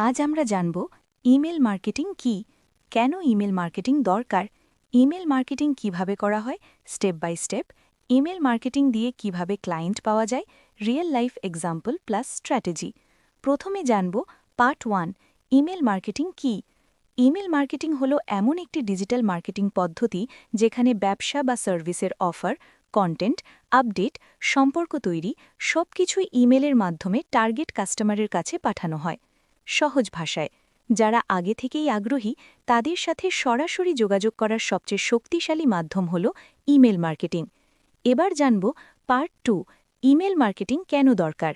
আজ আমরা জানব ইমেল মার্কেটিং কি, কেন ইমেল মার্কেটিং দরকার, ইমেল মার্কেটিং কিভাবে করা হয় step by step, email marketing দিয়ে কিভাবে ক্লায়েন্ট পাওয়া যায়, real life example plus strategy. প্রথমে জানব পার্ট 1, ইমেল মার্কেটিং কি। ইমেল মার্কেটিং হলো এমন একটি ডিজিটাল মার্কেটিং পদ্ধতি যেখানে ব্যবসা বা সার্ভিসের অফার, কন্টেন্ট, আপডেট, সম্পর্ক তৈরি সবকিছুই ইমেলের মাধ্যমে টার্গেট কাস্টমারের কাছে পাঠানো হয়। সহজ ভাষায়, যারা আগে থেকেই আগ্রহী তাদের সাথে সরাসরি যোগাযোগ করার সবচেয়ে শক্তিশালী মাধ্যম হল ইমেল মার্কেটিং। এবার জানব পার্ট 2, ইমেল মার্কেটিং কেন দরকার।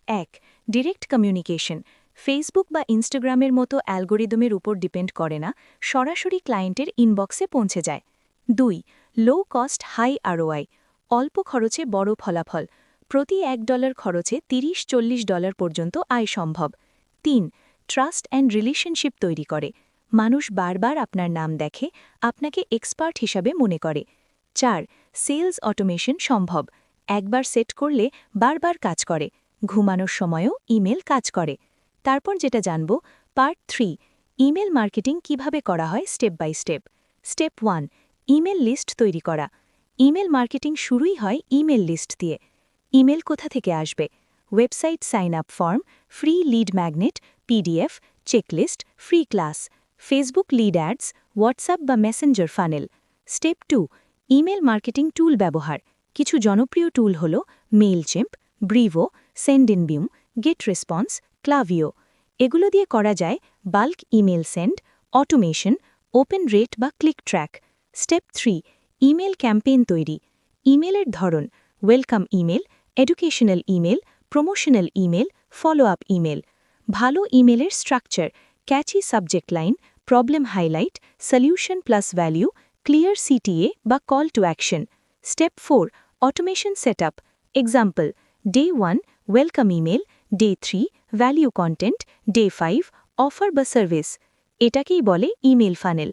1. Direct communication. ফেসবুক বা ইনস্টাগ্রামের মতো অ্যালগোরিদমের উপর ডিপেন্ড করে না, সরাসরি ক্লায়েন্টের ইনবক্সে পৌঁছে যায়। 2. Low cost high ROI. অল্প খরচে বড় ফলাফল। প্রতি $1 খরচে $30-40 পর্যন্ত আয় সম্ভব। 3. ট্রাস্ট অ্যান্ড রিলেশনশিপ তৈরি করে। মানুষ বারবার আপনার নাম দেখে, আপনাকে এক্সপার্ট হিসাবে মনে করে। 4. সেলস অটোমেশন সম্ভব। একবার সেট করলে বারবার কাজ করে। ঘুমানোর সময়ও ইমেল কাজ করে। তারপর যেটা জানব পার্ট 3, ইমেল মার্কেটিং কিভাবে করা হয় step by step. Step 1, email list তৈরি করা। ইমেল মার্কেটিং শুরুই হয় ইমেল লিস্ট দিয়ে। ইমেল কোথা থেকে আসবে? Website sign up form, free lead magnet, PDF, checklist, free class, Facebook lead ads, WhatsApp বা messenger funnel. Step 2, email marketing tool ব্যবহার। কিছু জনপ্রিয় টুল হল মেইলচিম্প, ব্রিভো, সেন্ডিনবিউম, গেট রেসপন্স, ক্লাভিও। এগুলো দিয়ে করা যায় bulk email send, automation, open rate বা click track. Step 3, email campaign তৈরি। ইমেলের ধরন: welcome email, educational email, promotional email, follow up email. ভালো ইমেলের structure: catchy subject line, problem highlight, solution plus value, clear CTA বা call to action. Step 4, automation setup. Example: day 1 welcome email, day 3 value content, day 5 offer বা service. এটাকেই বলে email funnel.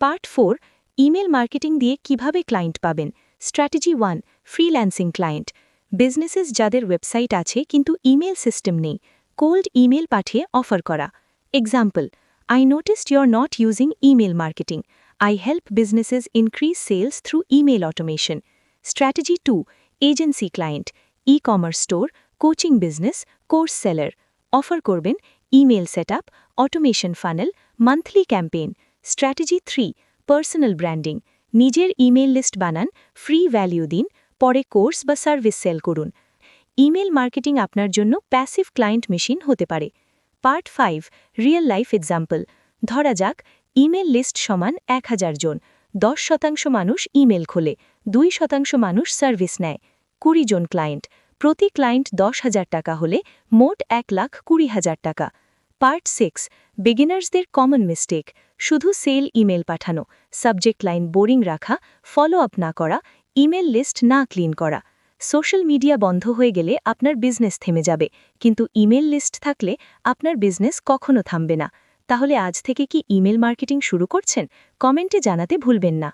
Part 4, email marketing দিয়ে কিভাবে client পাবেন। Strategy 1, freelancing client. Businesses যাদের website আছে কিন্তু ইমেল সিস্টেম নেই, কোল্ড ইমেল পাঠিয়ে অফার করা। Example: I noticed you are not using email marketing. I help businesses increase sales through email automation. Strategy 2, agency client. Ecommerce store, coaching business, course seller. Offer করবেন email setup, automation funnel, monthly campaign. Strategy 3, personal branding. নিজের email list বানান, free value দিন, পরে course বা service sell করুন। Email marketing আপনার জন্য passive client machine হতে পারে। Part 5, real life example. ধরা যাক ইমেল লিস্ট সমান 1000 জন, 10% মানুষ ইমেল খোলে, 2% মানুষ সার্ভিস নেয়, 20 জন ক্লায়েন্ট। প্রতি ক্লায়েন্ট 10,000 টাকা হলে মোট 1,20,000 টাকা। পার্ট 6, বিগিনার্সদের কমন মিস্টেক। শুধু সেল ইমেল পাঠানো, সাবজেক্ট লাইন বোরিং রাখা, ফলো আপ না করা, ইমেল লিস্ট না ক্লিন করা। সোশ্যাল মিডিয়া বন্ধ হয়ে গেলে আপনার বিজনেস থেমে যাবে, কিন্তু ইমেল লিস্ট থাকলে আপনার বিজনেস কখনো থামবে না। তাহলে আজ থেকে কি ইমেল মার্কেটিং শুরু করছেন? কমেন্টে জানাতে ভুলবেন না।